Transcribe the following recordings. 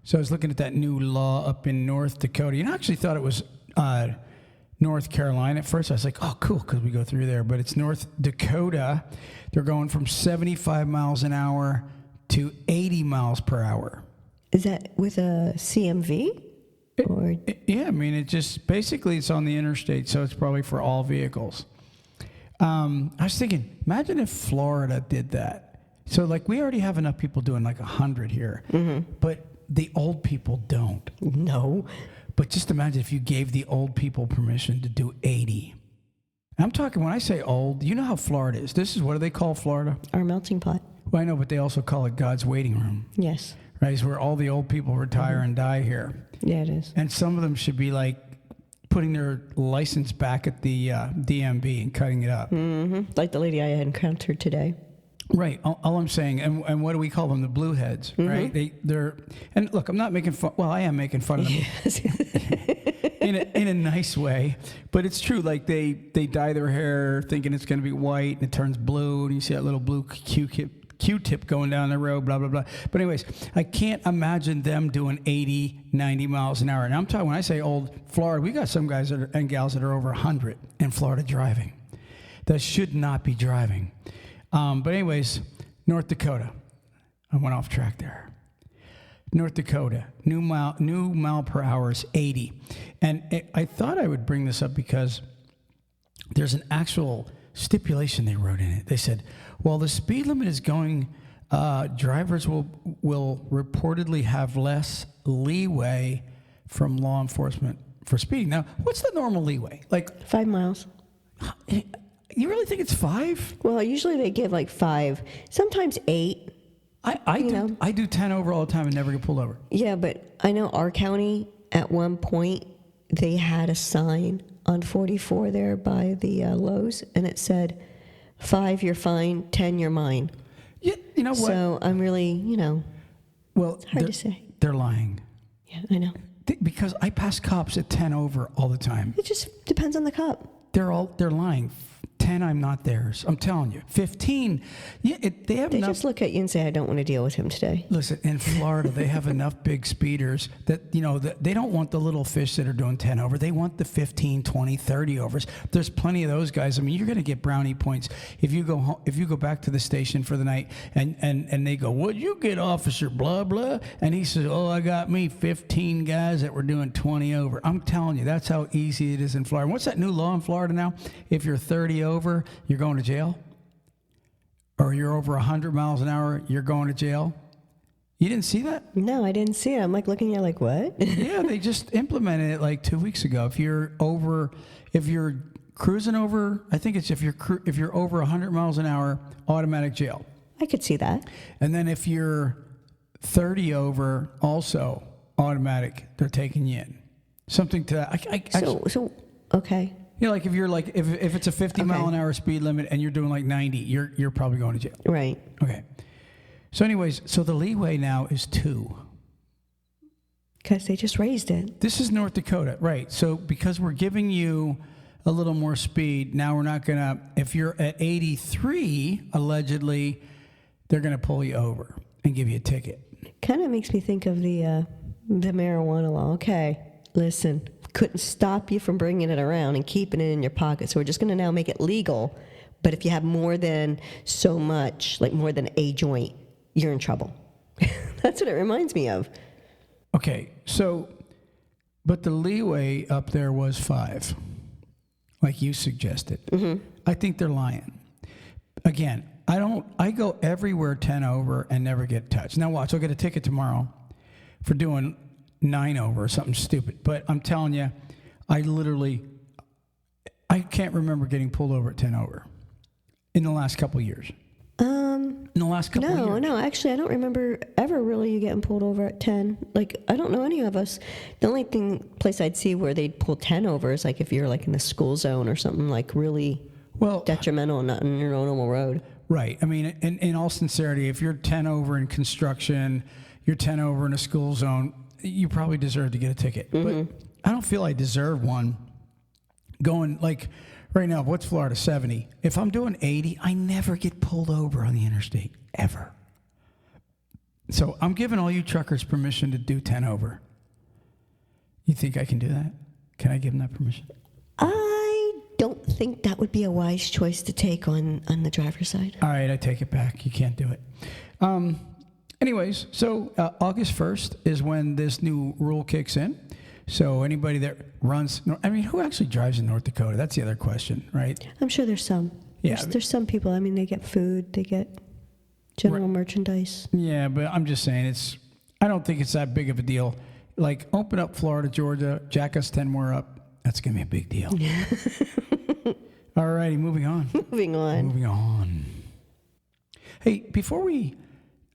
So I was looking at that new law up in North Dakota. I actually thought it was North Carolina at first. I was like, oh, cool, because we go through there. But it's North Dakota. They're going from 75 miles an hour to 80 miles per hour. Is that with a CMV? Yeah, I mean, it just basically it's on the interstate, so it's probably for all vehicles. I was thinking, imagine if Florida did that. So, like, we already have enough people doing like 100 here, but the old people don't. No. But just imagine if you gave the old people permission to do 80. And I'm talking, when I say old, you know how Florida is. This is, what do they call Florida? Our melting pot. Well, I know, but they also call it God's waiting room. Yes. Right, it's where all the old people retire and die here. Yeah, it is. And some of them should be like putting their license back at the DMV and cutting it up. Mm-hmm. Like the lady I had encountered today. Right. All I'm saying, and what do we call them? The blue heads, right? They're and look, I'm not making fun. Well, I am making fun of them in a nice way, but it's true. Like they dye their hair thinking it's going to be white, and it turns blue, and you see that little blue Q-tip going down the road, blah, blah, blah. But anyways, I can't imagine them doing 80, 90 miles an hour. And I'm talking, when I say old Florida, we got some guys and gals that are over 100 in Florida driving. That should not be driving. But anyways, North Dakota. I went off track there. North Dakota, new mile per hour is 80. And I thought I would bring this up because there's an actual stipulation they wrote in it. They said, while the speed limit is going, drivers will reportedly have less leeway from law enforcement for speeding. Now, what's the normal leeway? Like 5 miles. You really think it's 5? Well, usually they give like 5, sometimes 8. I do 10 over all the time and never get pulled over. Yeah, but I know our county at one point they had a sign on 44 there by the Lowe's, and it said 5 you're fine, 10 you're mine. Yeah, you know what? So I'm really, well, it's hard to say. They're lying. Yeah, I know. Because I pass cops at 10 over all the time. It just depends on the cop. They're lying. 10, I'm not theirs. I'm telling you. 15, yeah, they have enough. They just look at you and say, I don't want to deal with him today. Listen, in Florida, they have enough big speeders that, they don't want the little fish that are doing 10 over. They want the 15, 20, 30 overs. There's plenty of those guys. I mean, you're going to get brownie points if you go home, if you go back to the station for the night and they go, what'd you get, officer, blah, blah. And he says, oh, I got me 15 guys that were doing 20 over. I'm telling you, that's how easy it is in Florida. What's that new law in Florida now? If you're 30 over, you're going to jail, or you're over 100 miles an hour, you're going to jail. You didn't see that? No, I didn't see it. I'm like looking at you like, what? Yeah, they just implemented it like 2 weeks ago. If you're cruising over, I think it's if you're over 100 miles an hour, automatic jail. I could see that. And then if you're 30 over, also automatic. They're taking you in. Something to that. So okay. Like if you're like if it's a 50 mile an hour speed limit and you're doing like 90, you're probably going to jail. Right. Okay. So anyways, so the leeway now is 2. Because they just raised it. This is North Dakota, right? So because we're giving you a little more speed, now we're not gonna. If you're at 83, allegedly, they're gonna pull you over and give you a ticket. Kind of makes me think of the marijuana law. Okay, listen. Couldn't stop you from bringing it around and keeping it in your pocket. So we're just going to now make it legal. But if you have more than so much, like more than a joint, you're in trouble. That's what it reminds me of. Okay, so, but the leeway up there was 5, like you suggested. Mm-hmm. I think they're lying. Again, I go everywhere 10 over and never get touched. Now watch, I'll get a ticket tomorrow for doing 9 over or something stupid. But I'm telling you, I can't remember getting pulled over at 10 over in the last couple of years. In the last couple of years. No, actually, I don't remember ever really you getting pulled over at 10. Like, I don't know any of us. The only place I'd see where they'd pull 10 over is like if you're like in the school zone or something like really detrimental and not on your normal road. Right. I mean, in all sincerity, if you're 10 over in construction, you're 10 over in a school zone, you probably deserve to get a ticket. Mm-hmm. But I don't feel I deserve one going like right now, what's Florida, 70? If I'm doing 80, I never get pulled over on the interstate, ever. So I'm giving all you truckers permission to do 10 over. You think I can do that? Can I give them that permission? I don't think that would be a wise choice to take on the driver's side. All right, I take it back. You can't do it. Anyways, so August 1st is when this new rule kicks in. So anybody that runs, who actually drives in North Dakota? That's the other question, right? I'm sure there's some. Yeah. There's some people. I mean, they get food, they get general merchandise. Yeah, but I'm just saying I don't think it's that big of a deal. Like, open up Florida, Georgia, jack us 10 more up. That's going to be a big deal. All righty, moving on. Moving on. Hey, before we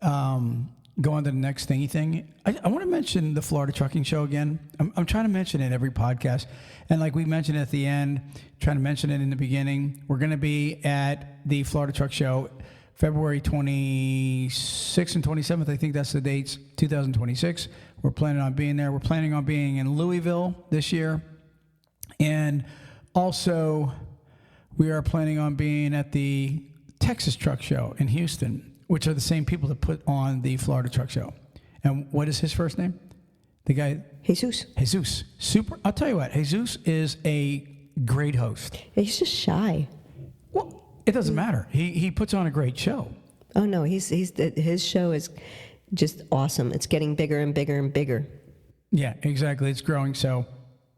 go on to the next thingy thing, I want to mention the Florida Trucking Show again. I'm trying to mention it every podcast. And like we mentioned at the end, trying to mention it in the beginning, we're going to be at the Florida Truck Show February 26th and 27th. I think that's the dates, 2026. We're planning on being there. We're planning on being in Louisville this year. And also, we are planning on being at the Texas Truck Show in Houston, which are the same people that put on the Florida Truck Show. And what is his first name? The guy? Jesus. Super. I'll tell you what, Jesus is a great host. He's just shy. Well, it doesn't matter. He puts on a great show. Oh, no, his show is just awesome. It's getting bigger and bigger and bigger. Yeah, exactly. It's growing. So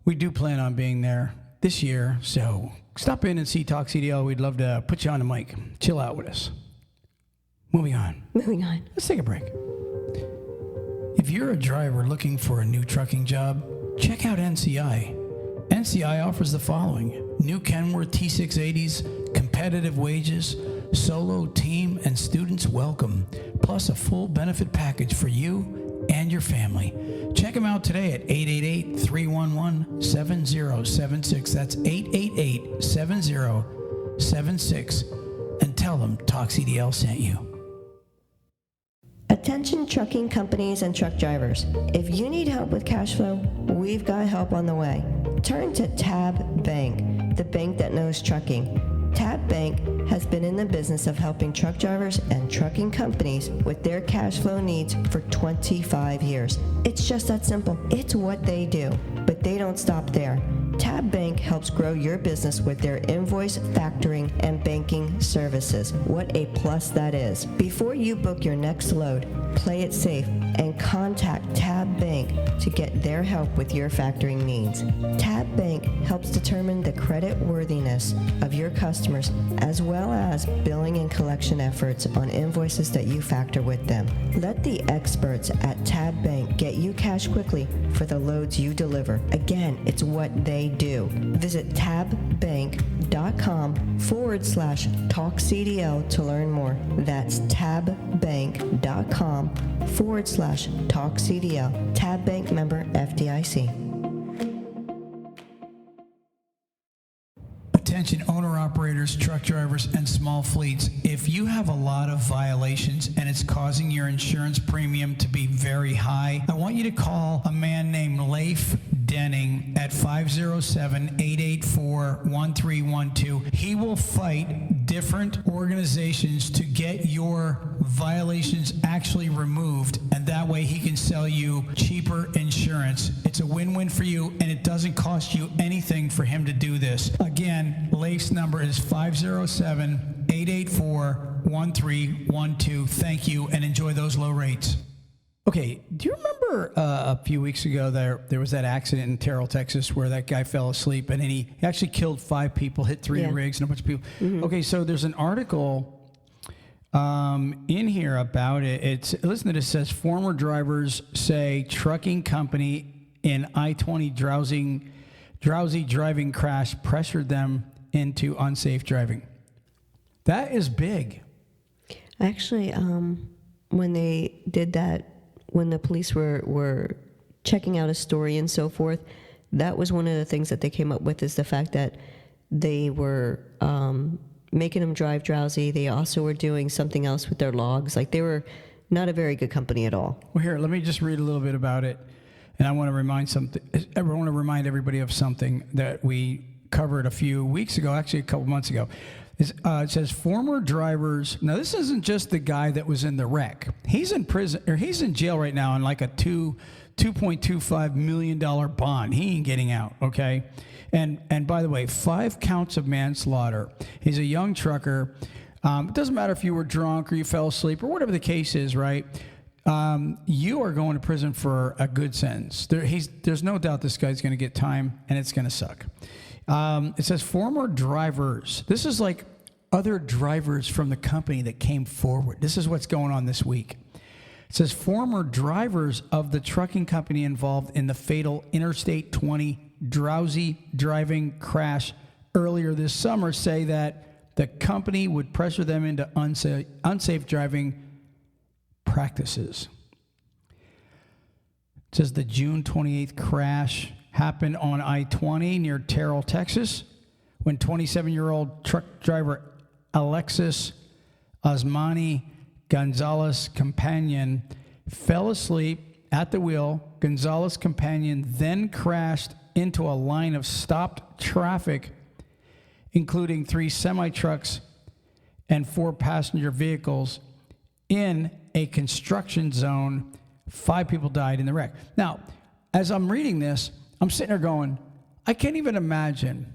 we do plan on being there this year. So stop in and see TalkCDL. We'd love to put you on the mic. Chill out with us. Moving on. Let's take a break. If you're a driver looking for a new trucking job, check out NCI. NCI offers the following: new Kenworth T680s, competitive wages, solo, team, and students welcome, plus a full benefit package for you and your family. Check them out today at 888-311-7076. That's 888-7076. And tell them TalkCDL sent you. Attention trucking companies and truck drivers. If you need help with cash flow, we've got help on the way. Turn to Tab Bank, the bank that knows trucking. Tab Bank has been in the business of helping truck drivers and trucking companies with their cash flow needs for 25 years. It's just that simple. It's what they do, but they don't stop there. Tab Bank helps grow your business with their invoice, factoring, and banking services. What a plus that is. Before you book your next load, play it safe and contact Tab Bank to get their help with your factoring needs. Tab Bank helps determine the credit worthiness of your customers as well as billing and collection efforts on invoices that you factor with them. Let the experts at Tab Bank get you cash quickly for the loads you deliver. Again, it's what they do. Visit tabbank.com/TalkCDL to learn more. That's tabbank.com/TalkCDL. Tab Bank member FDIC. Attention owner-operators, truck drivers, and small fleets. If you have a lot of violations and it's causing your insurance premium to be very high, I want you to call a man named Leif Denning at 507-884-1312. He will fight different organizations to get your violations actually removed, and that way he can sell you cheaper insurance. It's a win-win for you, and it doesn't cost you anything for him to do this. Again, Leif's number is 507-884-1312. Thank you, and enjoy those low rates. Okay, do you remember a few weeks ago there was that accident in Terrell, Texas, where that guy fell asleep and then he actually killed 5 people, hit 3 rigs and a bunch of people? Mm-hmm. Okay, so there's an article in here about it. Listen to this. It says, former drivers say trucking company in I-20 drowsy driving crash pressured them into unsafe driving. That is big. Actually, when they did that, when the police were checking out a story and so forth, that was one of the things that they came up with, is the fact that they were making them drive drowsy. They also were doing something else with their logs. Like, they were not a very good company at all. Well, here, let me just read a little bit about it. And I want to remind everybody of something that we covered a few weeks ago, actually a couple months ago. It says former drivers. Now, this isn't just the guy that was in the wreck. He's in prison, or he's in jail right now on like a $2.25 million bond. He ain't getting out, okay? And by the way, 5 counts of manslaughter. He's a young trucker. It doesn't matter if you were drunk or you fell asleep or whatever the case is, right? You are going to prison for a good sentence. There's no doubt this guy's going to get time, and it's going to suck. It says former drivers. This is like other drivers from the company that came forward. This is what's going on this week. It says former drivers of the trucking company involved in the fatal Interstate 20 drowsy driving crash earlier this summer say that the company would pressure them into unsafe driving practices. It says the June 28th crash happened on I-20 near Terrell, Texas, when 27-year-old truck driver Alexis Osmani Gonzalez' companion fell asleep at the wheel. Gonzalez' companion then crashed into a line of stopped traffic, including 3 semi-trucks and 4 passenger vehicles in a construction zone. 5 people died in the wreck. Now, as I'm reading this, I'm sitting there going, I can't even imagine.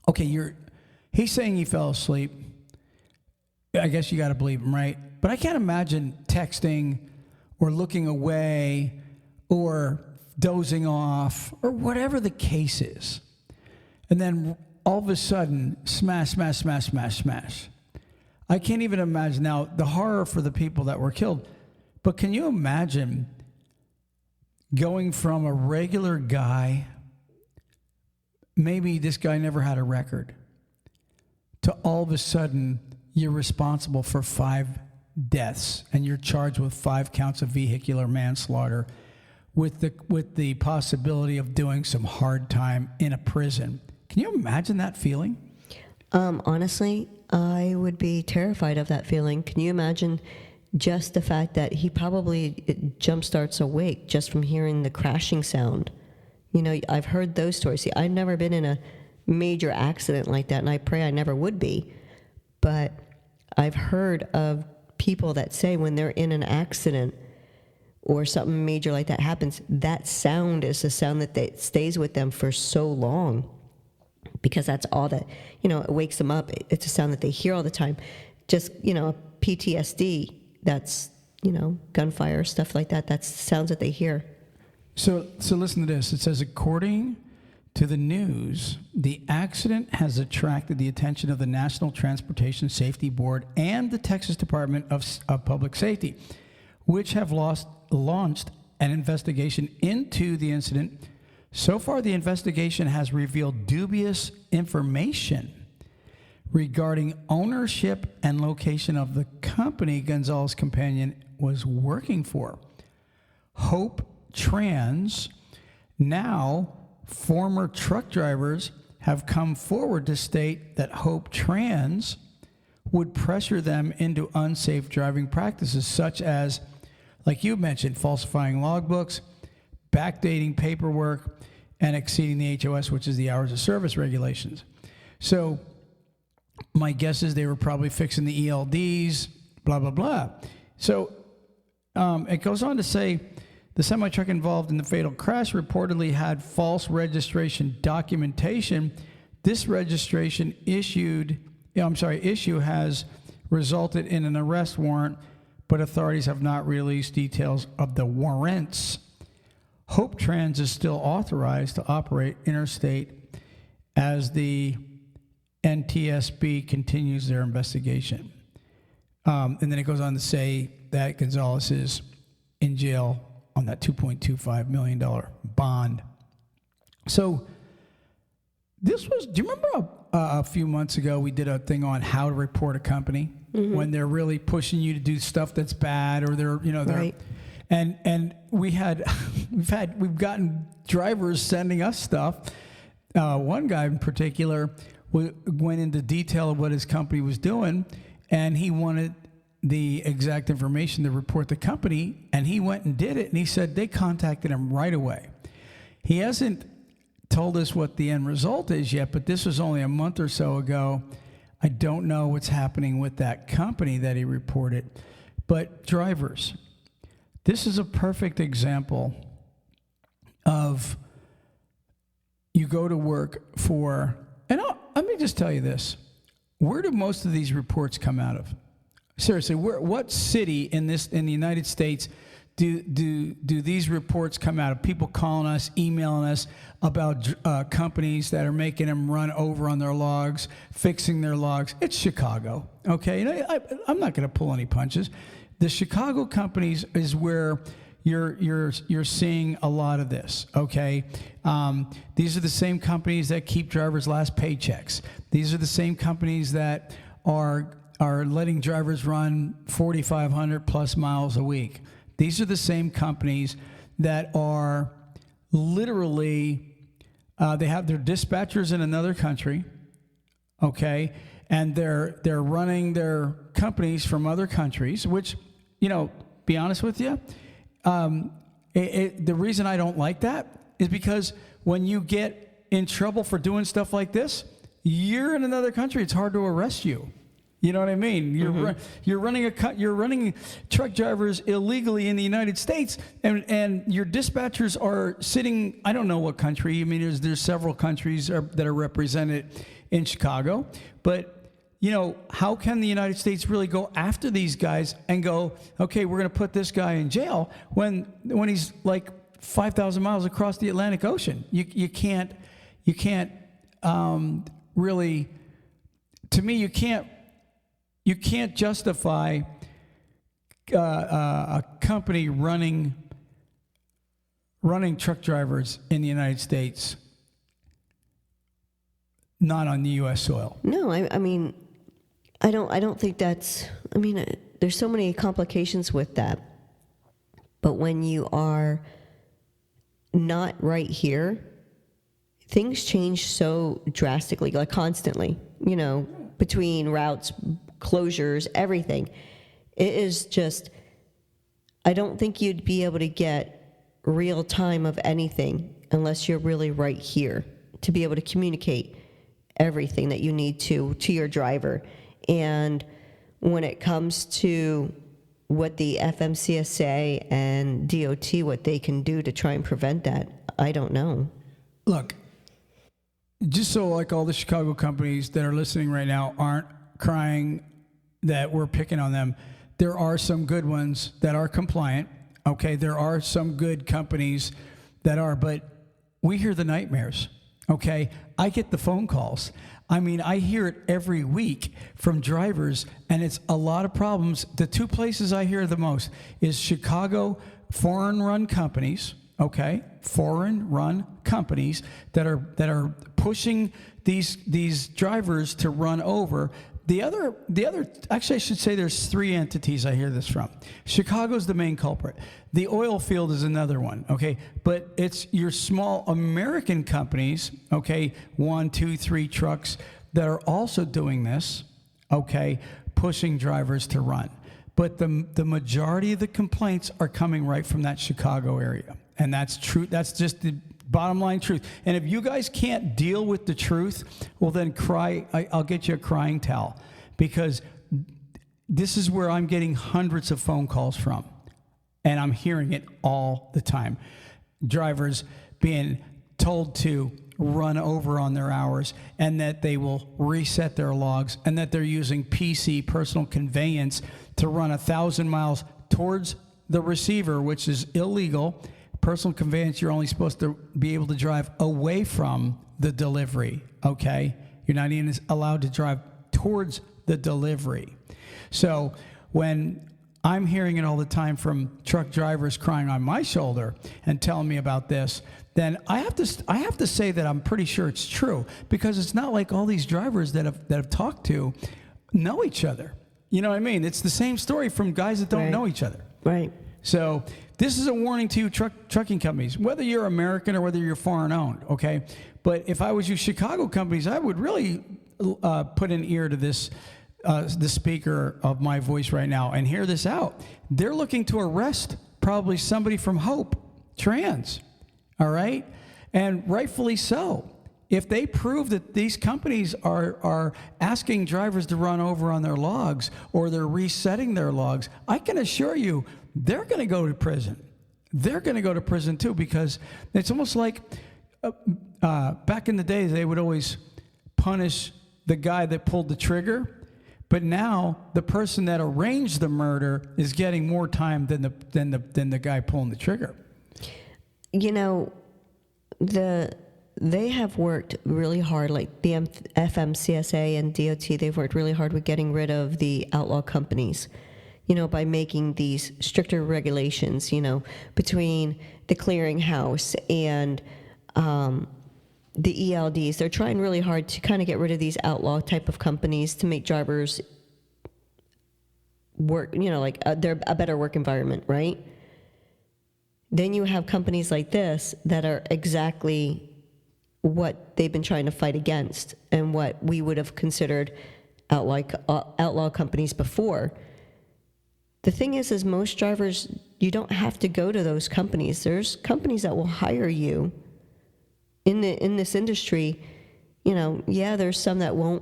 Okay, he's saying he fell asleep. I guess you got to believe him, right? But I can't imagine texting or looking away or dozing off or whatever the case is. And then all of a sudden, smash, smash, smash, smash, smash. I can't even imagine. Now, the horror for the people that were killed. But can you imagine going from a regular guy, maybe this guy never had a record, to all of a sudden you're responsible for 5 deaths and you're charged with 5 counts of vehicular manslaughter with the possibility of doing some hard time in a prison. Can you imagine that feeling? Honestly, I would be terrified of that feeling. Can you imagine just the fact that he probably jump starts awake just from hearing the crashing sound? You know, I've heard those stories. See, I've never been in a major accident like that, and I pray I never would be. But I've heard of people that say when they're in an accident or something major like that happens, that sound is the sound that stays with them for so long, because that's all that, it wakes them up. It's a sound that they hear all the time. Just, PTSD, that's, gunfire, stuff like that. That's sounds that they hear. So listen to this. It says, according to the news, the accident has attracted the attention of the National Transportation Safety Board and the Texas Department of Public Safety, which have launched an investigation into the incident. So far, the investigation has revealed dubious information regarding ownership and location of the company Gonzalez's companion was working for. Hope Trans. Now, former truck drivers have come forward to state that Hope Trans would pressure them into unsafe driving practices, such as, like you mentioned, falsifying logbooks, backdating paperwork, and exceeding the HOS, which is the hours of service regulations. So my guess is they were probably fixing the ELDs, blah, blah, blah. So it goes on to say, the semi-truck involved in the fatal crash reportedly had false registration documentation. This registration issue has resulted in an arrest warrant, but authorities have not released details of the warrants. Hope Trans is still authorized to operate interstate as the NTSB continues their investigation. And then it goes on to say that Gonzalez is in jail on that $2.25 million bond. So this was, do you remember a few months ago we did a thing on how to report a company when they're really pushing you to do stuff that's bad, or they're, Right. And we've gotten drivers sending us stuff. One guy in particular went into detail of what his company was doing, and he wanted the exact information to report the company, and he went and did it, and he said they contacted him right away. He hasn't told us what the end result is yet, but this was only a month or so ago. I don't know what's happening with that company that he reported. But drivers, this is a perfect example of you go to work for, and let me just tell you this. Where do most of these reports come out of? Seriously, what city in the United States do these reports come out of? People calling us, emailing us about companies that are making them run over on their logs, fixing their logs. It's Chicago, okay? And I'm not going to pull any punches. The Chicago companies is where you're seeing a lot of this, okay? These are the same companies that keep drivers' last paychecks. These are the same companies that are letting drivers run 4,500 plus miles a week. These are the same companies that are literally, they have their dispatchers in another country, okay? And they're running their companies from other countries, which, be honest with you, the reason I don't like that is because when you get in trouble for doing stuff like this, you're in another country. It's hard to arrest you. You know what I mean? You're running truck drivers illegally in the United States, and your dispatchers are sitting. I don't know what country. I mean, there's several countries that are represented in Chicago, but. How can the United States really go after these guys and go, okay, we're going to put this guy in jail when he's like 5,000 miles across the Atlantic Ocean? You can't really, to me, you can't justify a company running truck drivers in the United States not on the U.S. soil. No, I mean. I don't think that's, there's so many complications with that. But when you are not right here, things change so drastically, like constantly, between routes, closures, everything. It is just, I don't think you'd be able to get real time of anything unless you're really right here to be able to communicate everything that you need to your driver. And when it comes to what the FMCSA and DOT, what they can do to try and prevent that, I don't know. Look, just so like all the Chicago companies that are listening right now aren't crying that we're picking on them, there are some good ones that are compliant. Okay, there are some good companies that are, but we hear the nightmares. Okay, I get the phone calls. I hear it every week from drivers, and it's a lot of problems. The two places I hear the most is Chicago foreign-run companies, okay? Foreign-run companies that are pushing these drivers to run over. The other, actually, I should say there's three entities I hear this from. Chicago's the main culprit. The oil field is another one, okay? But it's your small American companies, okay, 1, 2, 3 trucks that are also doing this, okay, pushing drivers to run. But the majority of the complaints are coming right from that Chicago area. And that's true. That's just the bottom line truth. And if you guys can't deal with the truth, well, then cry. I'll get you a crying towel, because this is where I'm getting hundreds of phone calls from, and I'm hearing it all the time. Drivers being told to run over on their hours, and that they will reset their logs, and that they're using PC, personal conveyance, to run 1,000 miles towards the receiver, which is illegal. Personal conveyance, you're only supposed to be able to drive away from the delivery, okay? You're not even allowed to drive towards the delivery. So when I'm hearing it all the time from truck drivers crying on my shoulder and telling me about this, then I have to say that I'm pretty sure it's true, because it's not like all these drivers that I've talked to know each other. You know what I mean? It's the same story from guys that don't know each other. Right. So this is a warning to you trucking companies, whether you're American or whether you're foreign owned, okay? But if I was you Chicago companies, I would really put an ear to this, the speaker of my voice right now, and hear this out. They're looking to arrest probably somebody from Hope Trans, all right? And rightfully so. if they prove that these companies are asking drivers to run over on their logs or they're resetting their logs, I can assure you they're going to go to prison. They're going to go to prison too, because it's almost like back in the day, they would always punish the guy that pulled the trigger. But now the person that arranged the murder is getting more time than the guy pulling the trigger. You know, they have worked really hard, like the FMCSA and DOT, they've worked really hard with getting rid of the outlaw companies, you know, by making these stricter regulations, you know, between the clearinghouse and the ELDs. They're trying really hard to kind of get rid of these outlaw type of companies to make drivers work, you know, like they're a better work environment, right? Then you have companies like this that are exactly what they've been trying to fight against and what we would have considered outlaw companies before. The thing is most drivers, you don't have to go to those companies. There's companies that will hire you in this industry. You know, yeah, there's some that won't,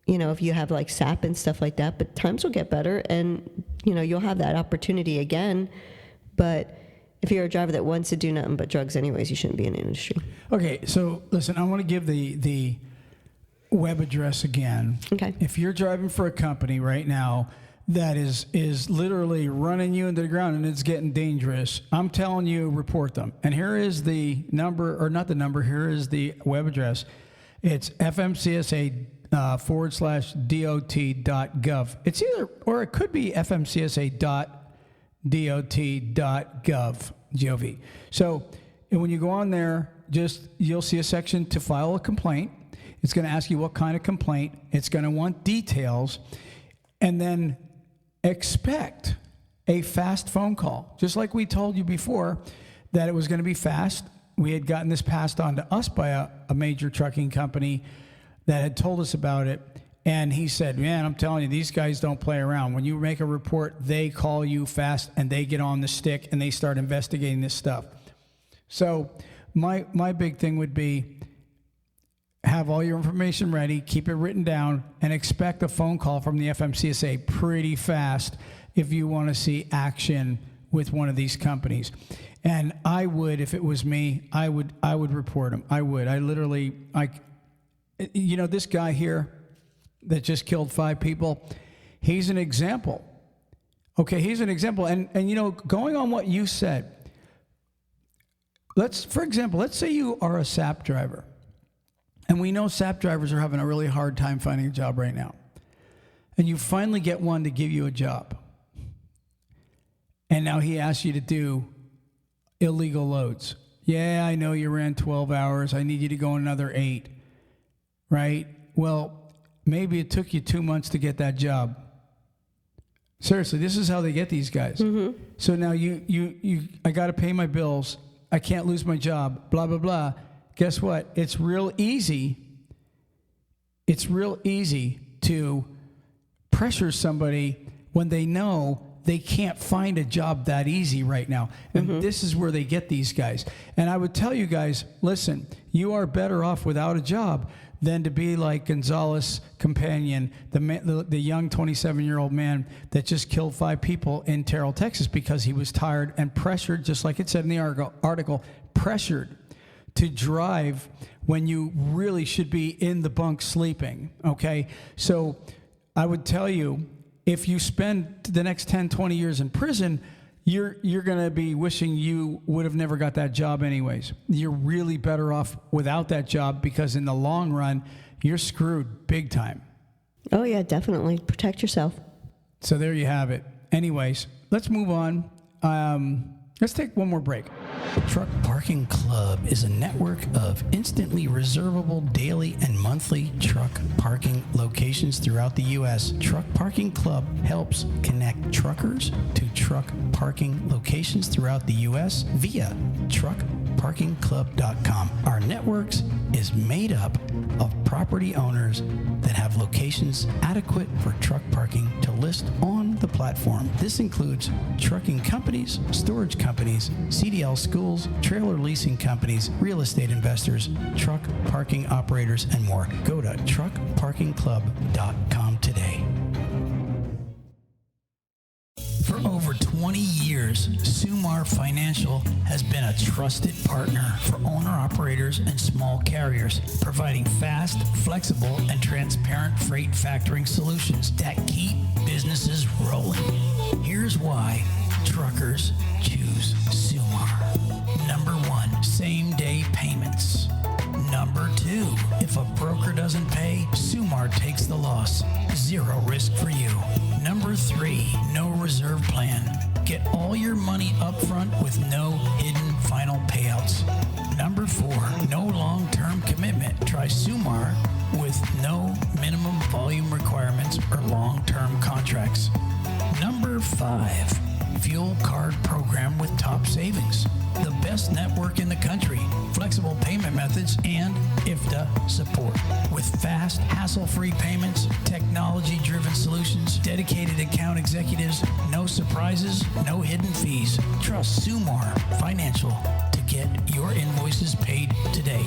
you know, if you have like SAP and stuff like that, but times will get better and, you know, you'll have that opportunity again. But if you're a driver that wants to do nothing but drugs anyways, you shouldn't be in the industry. Okay, so listen, I want to give the web address again. Okay. If you're driving for a company right now that is literally running you into the ground and it's getting dangerous, I'm telling you, report them. And here is the number, or not the number, here is the web address. It's FMCSA/dot.gov. It's either, or it could be FMCSA.dot.gov. So when you go on there, you'll see a section to file a complaint. It's going to ask you what kind of complaint. It's going to want details. And then expect a fast phone call. Just like we told you before that it was going to be fast. We had gotten this passed on to us by a major trucking company that had told us about it. And he said, man, I'm telling you, these guys don't play around. When you make a report, they call you fast and they get on the stick and they start investigating this stuff. So my big thing would be have all your information ready, keep it written down, and expect a phone call from the FMCSA pretty fast if you want to see action with one of these companies. And I would, if it was me, I would report them. I would. You know, this guy here that just killed 5 people, he's an example. Okay, he's an example. And you know, going on what you said, for example, let's say you are a SAP driver. And we know SAP drivers are having a really hard time finding a job right now. And you finally get one to give you a job. And now he asks you to do illegal loads. Yeah, I know you ran 12 hours. I need you to go another 8. Right? Well, maybe it took you 2 months to get that job. Seriously, this is how they get these guys. Mm-hmm. So now I got to pay my bills. I can't lose my job, blah, blah, blah. Guess what? It's real easy. It's real easy to pressure somebody when they know they can't find a job that easy right now. And this is where they get these guys. And I would tell you guys, listen, you are better off without a job than to be like Gonzalez' companion, the young 27-year-old man that just killed 5 people in Terrell, Texas, because he was tired and pressured, just like it said in the article, pressured to drive when you really should be in the bunk sleeping, okay? So I would tell you, if you spend the next 10, 20 years in prison, you're going to be wishing you would have never got that job anyways. You're really better off without that job because in the long run, you're screwed big time. Oh, yeah, definitely. Protect yourself. So there you have it. Anyways, let's move on. Let's take one more break. Truck Parking Club is a network of instantly reservable daily and monthly truck parking locations throughout the U.S. Truck Parking Club helps connect truckers to truck parking locations throughout the U.S. via truckparkingclub.com. Our networks is made up of property owners that have locations adequate for truck parking to list on the platform. This includes trucking companies, storage companies, CDLs, schools, trailer leasing companies, real estate investors, truck parking operators, and more. Go to truckparkingclub.com today. For over 20 years, Summar Financial has been a trusted partner for owner-operators and small carriers, providing fast, flexible, and transparent freight factoring solutions that keep businesses rolling. Here's why truckers choose Summar. Number 1, same-day payments. Number 2, if a broker doesn't pay, Summar takes the loss. Zero risk for you. Number 3, no reserve plan. Get all your money up front with no hidden final payouts. Number 4, no long-term commitment. Try Summar with no minimum volume requirements or long-term contracts. Number 5, fuel card program with top savings. The best network in the country, flexible payment methods, and IFTA support. With fast, hassle-free payments, technology-driven solutions, dedicated account executives, no surprises, no hidden fees. Trust Summar Financial to get your invoices paid today.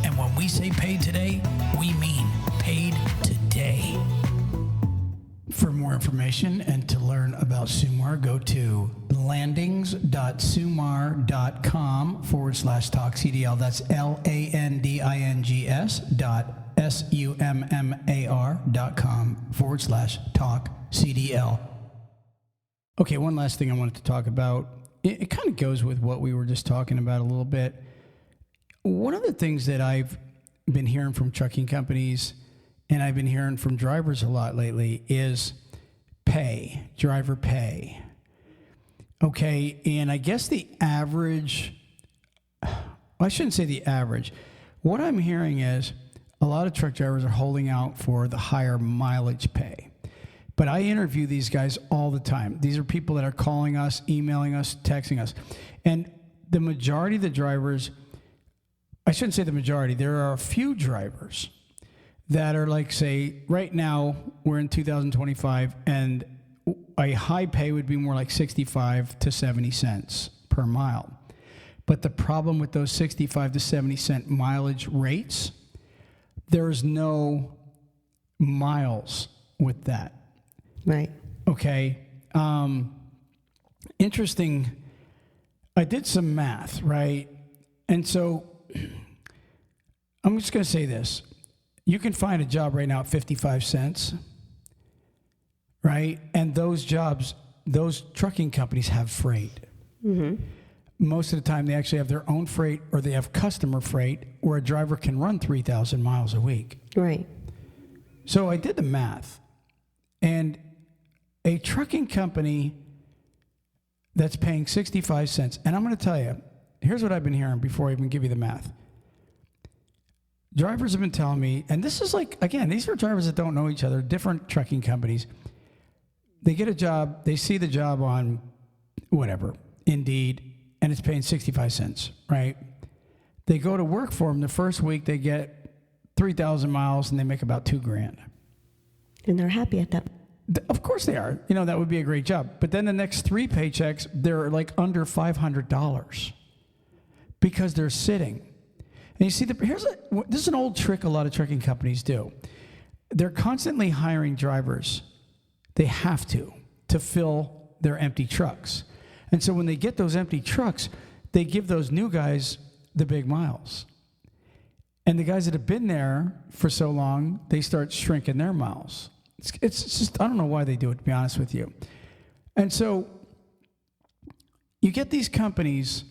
And when we say paid today, we mean paid today. For more information and to learn about Summar, go to landings.summar.com/TalkCDL. That's landings.summar.com/TalkCDL. Okay, one last thing I wanted to talk about. It kind of goes with what we were just talking about a little bit. One of the things that I've been hearing from trucking companies, and I've been hearing from drivers a lot lately, is pay, driver pay. Okay, and I guess the average, I shouldn't say the average. What I'm hearing is a lot of truck drivers are holding out for the higher mileage pay. But I interview these guys all the time. These are people that are calling us, emailing us, texting us. And the majority of the drivers, I shouldn't say the majority, there are a few drivers that are like, say, right now we're in 2025 and a high pay would be more like 65 to 70 cents per mile. But the problem with those 65 to 70 cent mileage rates, there's no miles with that. Right. Okay. Interesting. I did some math, right? And so I'm just going to say this. You can find a job right now at 55 cents, right? And those jobs, those trucking companies have freight. Mm-hmm. Most of the time, they actually have their own freight or they have customer freight where a driver can run 3,000 miles a week. Right. So I did the math. And a trucking company that's paying 65 cents, and I'm going to tell you, here's what I've been hearing before I even give you the math. Drivers have been telling me, and this is like, again, these are drivers that don't know each other, different trucking companies. They get a job, they see the job on whatever, Indeed, and it's paying 65 cents, right? They go to work for them. The first week they get 3,000 miles and they make about $2,000. And they're happy at that. Of course they are. You know, that would be a great job. But then the next 3 paychecks, they're like under $500 because they're sitting. And you see, this is an old trick a lot of trucking companies do. They're constantly hiring drivers. They have to fill their empty trucks. And so when they get those empty trucks, they give those new guys the big miles. And the guys that have been there for so long, they start shrinking their miles. It's just, I don't know why they do it, to be honest with you. And so you get these companies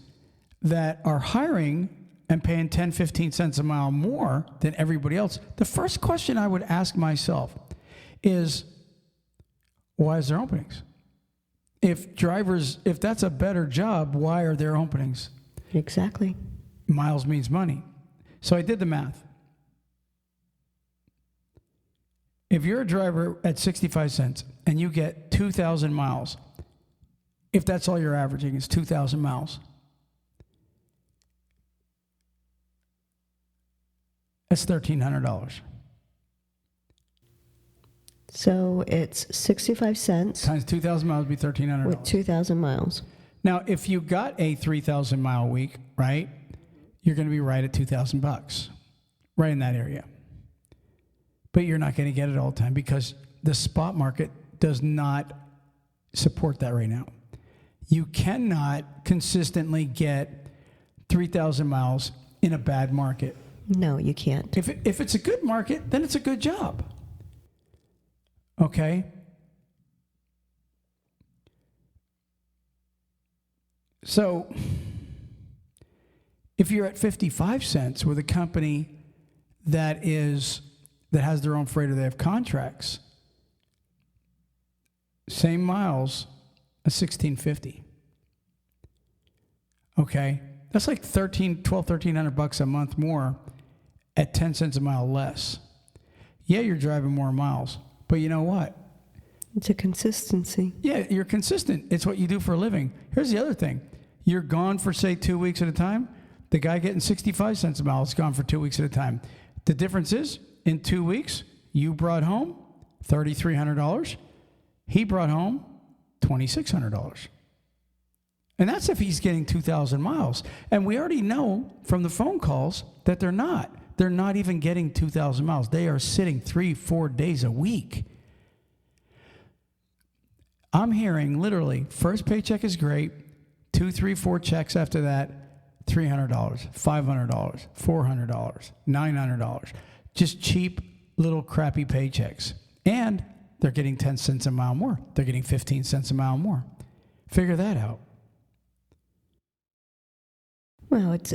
that are hiring and paying 10, 15 cents a mile more than everybody else. The first question I would ask myself is, why is there openings? If that's a better job, why are there openings? Exactly. Miles means money. So I did the math. If you're a driver at 65 cents and you get 2,000 miles, if that's all you're averaging is 2,000 miles, that's $1,300. So it's 65 cents Times 2,000 miles would be $1,300. with 2,000 miles. Now, if you got a 3,000 mile week, right, you're going to be right at $2,000, right in that area. But you're not going to get it all the time because the spot market does not support that right now. You cannot consistently get 3,000 miles in a bad market. No, you can't. If it's a good market, then it's a good job. Okay? So, if you're at 55 cents with a company that has their own freighter, they have contracts, same miles, a $1,650. Okay? That's like $1,300 a month more at 10 cents a mile less. Yeah, you're driving more miles, but you know what? It's a consistency. Yeah, you're consistent. It's what you do for a living. Here's the other thing. You're gone for, say, 2 weeks at a time. The guy getting 65 cents a mile is gone for 2 weeks at a time. The difference is, in 2 weeks, you brought home $3,300. He brought home $2,600. And that's if he's getting 2,000 miles. And we already know from the phone calls that they're not. They're not even getting 2,000 miles. They are sitting 3-4 days a week. I'm hearing literally, first paycheck is great, 2, 3, 4 checks after that, $300, $500, $400, $900. Just cheap little crappy paychecks. And they're getting 10 cents a mile more. They're getting 15 cents a mile more. Figure that out. Well, it's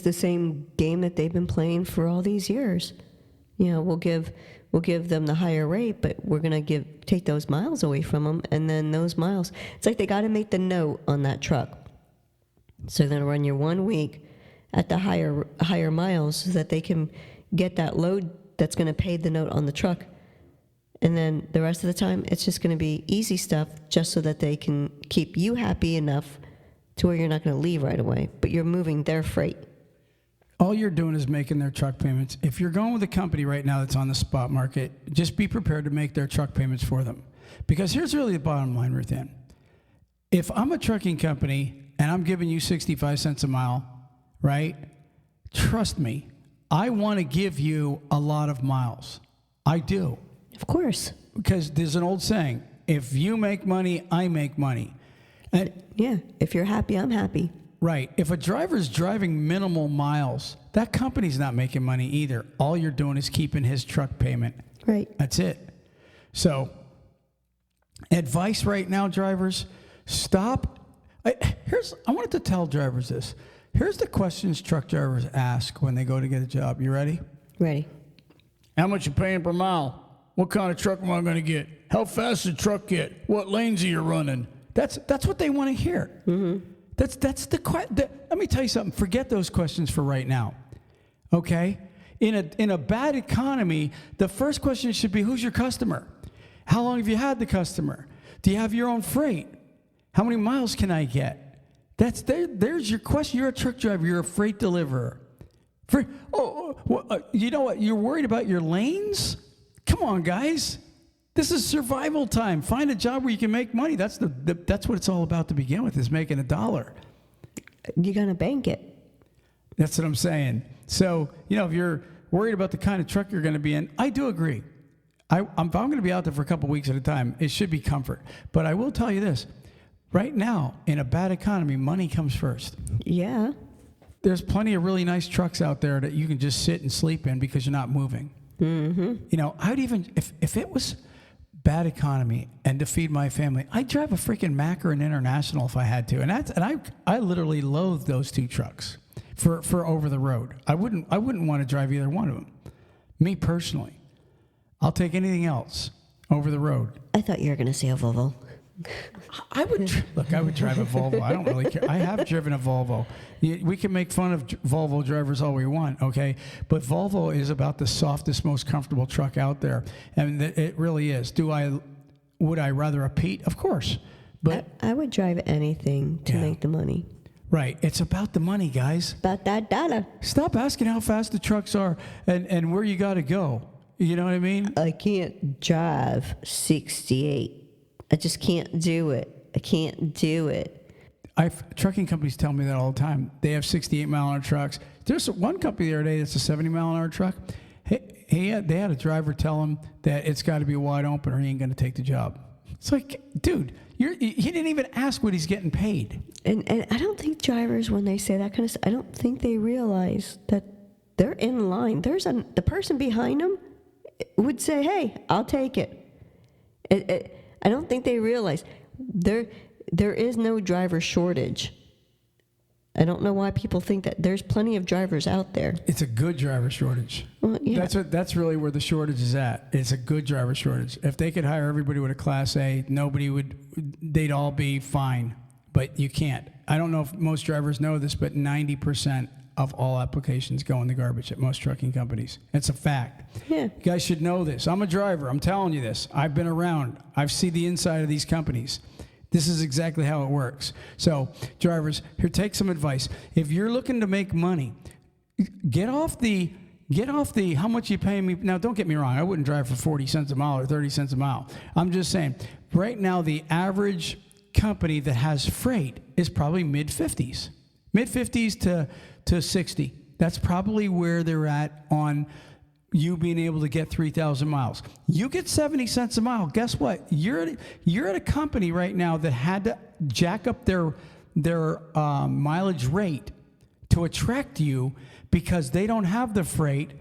the same game that they've been playing for all these years. You know, we'll give them the higher rate, but we're going to take those miles away from them, and then those miles. It's like they got to make the note on that truck. So they're going to run your 1 week at the higher miles so that they can get that load that's going to pay the note on the truck. And then the rest of the time, it's just going to be easy stuff just so that they can keep you happy enough to where you're not going to leave right away, but you're moving their freight. All you're doing is making their truck payments. If you're going with a company right now that's on the spot market, just be prepared to make their truck payments for them. Because here's really the bottom line, Ruth Ann. If I'm a trucking company and I'm giving you 65 cents a mile, right? Trust me, I want to give you a lot of miles. I do. Of course. Because there's an old saying, if you make money, I make money. And yeah, if you're happy, I'm happy. Right. If a driver's driving minimal miles, that company's not making money either. All you're doing is keeping his truck payment. Right. That's it. So, advice right now, drivers, stop. I wanted to tell drivers this. Here's the questions truck drivers ask when they go to get a job. You ready? Ready. How much you paying per mile? What kind of truck am I going to get? How fast does the truck get? What lanes are you running? That's what they want to hear. Mm-hmm. That's the question. Let me tell you something. Forget those questions for right now. Okay? In a bad economy, the first question should be, who's your customer? How long have you had the customer? Do you have your own freight? How many miles can I get? There's your question. You're a truck driver. You're a freight deliverer. You know what? You're worried about your lanes? Come on, guys. This is survival time. Find a job where you can make money. That's what it's all about to begin with, is making $1. You're going to bank it. That's what I'm saying. So, if you're worried about the kind of truck you're going to be in, I do agree. If I'm going to be out there for a couple weeks at a time, it should be comfort. But I will tell you this. Right now, in a bad economy, money comes first. Yeah. There's plenty of really nice trucks out there that you can just sit and sleep in because you're not moving. Mm-hmm. I'd even, if it was bad economy and to feed my family, I'd drive a freaking Macker and International if I had to. And I literally loathe those two trucks for over the road. I wouldn't want to drive either one of them. Me personally. I'll take anything else over the road. I thought you were going to say a Volvo. I would drive a Volvo. I don't really care. I have driven a Volvo. We can make fun of Volvo drivers all we want, okay? But Volvo is about the softest, most comfortable truck out there, and it really is. Would I rather a Pete? Of course, but I would drive anything to make the money. Right. It's about the money, guys. About that dollar. Stop asking how fast the trucks are and where you got to go. You know what I mean? I can't drive 68. I just can't do it. I can't do it. Trucking companies tell me that all the time. They have 68-mile-an-hour trucks. There's one company the other day that's a 70-mile-an-hour truck. They had a driver tell him that it's got to be wide open or he ain't going to take the job. It's like, dude, he didn't even ask what he's getting paid. And I don't think drivers, when they say that kind of stuff, I don't think they realize that they're in line. The person behind them would say, hey, I'll take it. I don't think they realize there is no driver shortage. I don't know why people think that. There's plenty of drivers out there. It's a good driver shortage. Well, yeah. That's really where the shortage is at. It's a good driver shortage. If they could hire everybody with a Class A, they'd all be fine. But you can't. I don't know if most drivers know this, but 90% of all applications go in the garbage at most trucking companies. It's a fact. Yeah. You guys should know this. I'm a driver. I'm telling you this. I've been around. I've seen the inside of these companies. This is exactly how it works. So, drivers, here, take some advice. If you're looking to make money, get off the how much you pay me. Now, don't get me wrong. I wouldn't drive for 40 cents a mile or 30 cents a mile. I'm just saying, right now, the average company that has freight is probably mid-50s. Mid-50s to 60. That's probably where they're at on you being able to get 3,000 miles. You get 70 cents a mile. Guess what? You're at a company right now that had to jack up their mileage rate to attract you because they don't have the freight.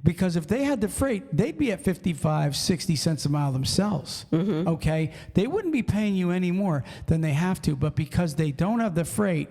Because if they had the freight, they'd be at 55, 60 cents a mile themselves. Mm-hmm. Okay? They wouldn't be paying you any more than they have to. But because they don't have the freight,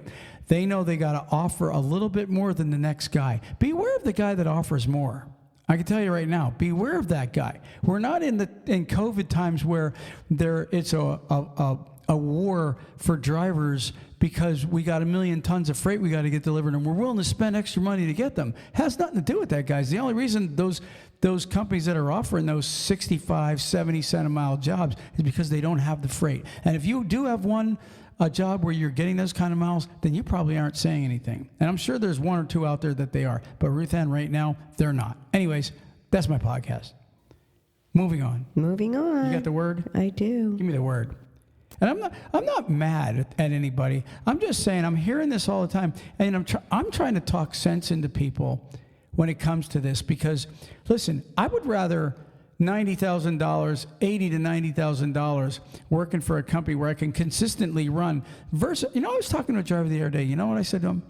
they know they got to offer a little bit more than the next guy. Beware of the guy that offers more. I can tell you right now, beware of that guy. We're not in COVID times where it's a war for drivers because we got 1 million tons of freight we got to get delivered and we're willing to spend extra money to get them. It has nothing to do with that, guys. The only reason those companies that are offering those 65, 70 cent a mile jobs is because they don't have the freight. And if you do have a job where you're getting those kind of miles, then you probably aren't saying anything. And I'm sure there's one or two out there that they are. But Ruth Ann, right now, they're not. Anyways, that's my podcast. Moving on. You got the word? I do. Give me the word. And I'm not mad at anybody. I'm just saying I'm hearing this all the time. And I'm trying to talk sense into people when it comes to this. Because, listen, I would rather $90,000, $80,000 to $90,000 working for a company where I can consistently run versus, I was talking to a driver the other day. You know what I said to him?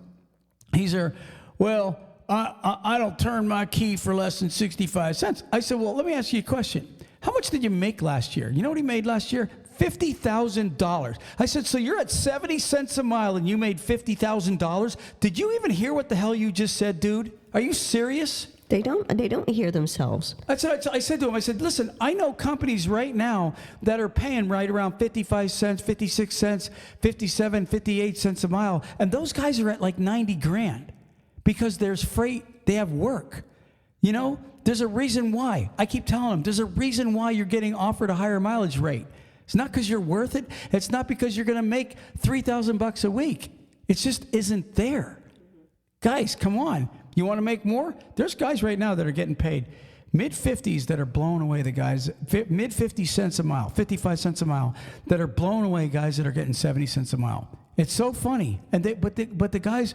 He's there, well, I don't turn my key for less than 65 cents. I said, well, let me ask you a question. How much did you make last year? You know what he made last year? $50,000. I said, so you're at 70 cents a mile and you made $50,000? Did you even hear what the hell you just said, dude? Are you serious? They don't hear themselves. I said to him, listen, I know companies right now that are paying right around 55 cents, 56 cents, 57, 58 cents a mile. And those guys are at like 90 grand because there's freight, they have work. There's a reason why. I keep telling them, there's a reason why you're getting offered a higher mileage rate. It's not because you're worth it. It's not because you're going to make $3,000 a week. It just isn't there. Guys, come on. You want to make more? There's guys right now that are getting paid mid-50s that are blowing away the guys, mid-50 cents a mile, 55 cents a mile, that are blowing away guys that are getting 70 cents a mile. It's so funny. But the guys,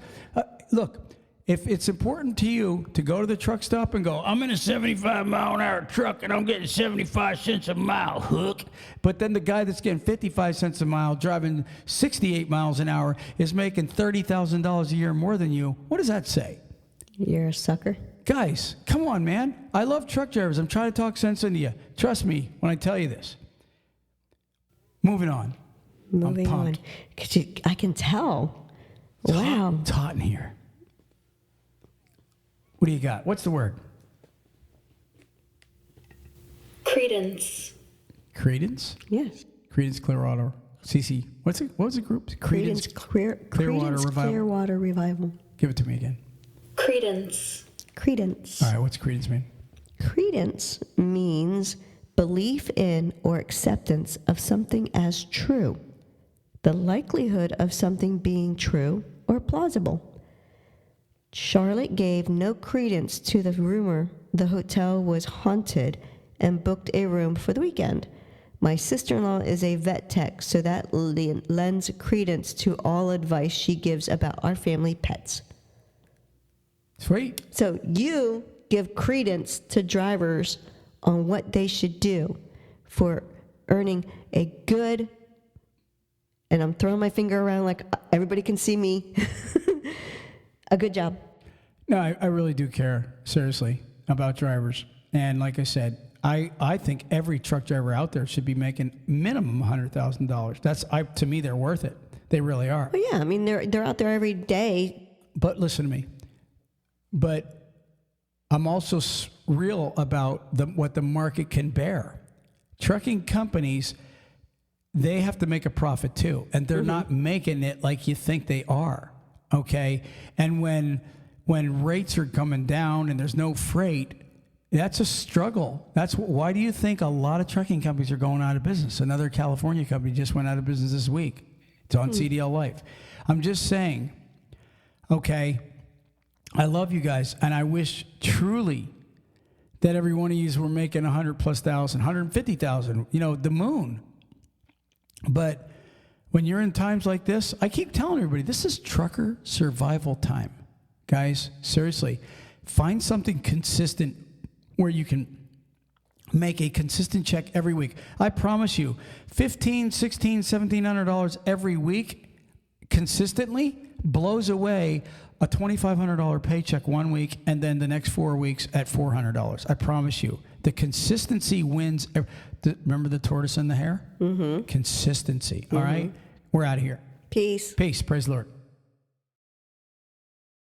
look, if it's important to you to go to the truck stop and go, I'm in a 75-mile-an-hour truck and I'm getting 75 cents a mile, hook. But then the guy that's getting 55 cents a mile, driving 68 miles an hour, is making $30,000 a year more than you. What does that say? You're a sucker. Guys, come on, man. I love truck drivers. I'm trying to talk sense into you. Trust me when I tell you this. Moving on. Moving on. I can tell. Wow. It's hot in here. What do you got? What's the word? Credence. Credence? Yes. Credence Clearwater. CC. What was the group? Credence Clearwater Revival. Clearwater Revival. Give it to me again. Credence. All right, what's credence mean? Credence means belief in or acceptance of something as true, the likelihood of something being true or plausible. Charlotte gave no credence to the rumor the hotel was haunted and booked a room for the weekend. My sister-in-law is a vet tech, so that lends credence to all advice she gives about our family pets. Sweet. So you give credence to drivers on what they should do for earning a good, and I'm throwing my finger around like everybody can see me, a good job. No, I really do care, seriously, about drivers. And like I said, I think every truck driver out there should be making minimum $100,000. To me, they're worth it. They really are. Well, yeah, I mean, they're out there every day. But listen to me. But I'm also real about what the market can bear. Trucking companies, they have to make a profit too, and they're not making it like you think they are. Okay, and when rates are coming down and there's no freight, that's a struggle. Why do you think a lot of trucking companies are going out of business? Another California company just went out of business this week. It's on CDL Life. I'm just saying, okay, I love you guys, and I wish truly that every one of you were making 100,000+, 150,000, the moon. But when you're in times like this, I keep telling everybody, this is trucker survival time. Guys, seriously, find something consistent where you can make a consistent check every week. I promise you, $1,500, $1,600, $1,700 every week consistently blows away a $2,500 paycheck one week and then the next 4 weeks at $400. I promise you. The consistency wins. Remember the tortoise and the hare? Mm-hmm. Consistency. All right? We're out of here. Peace. Peace. Praise the Lord.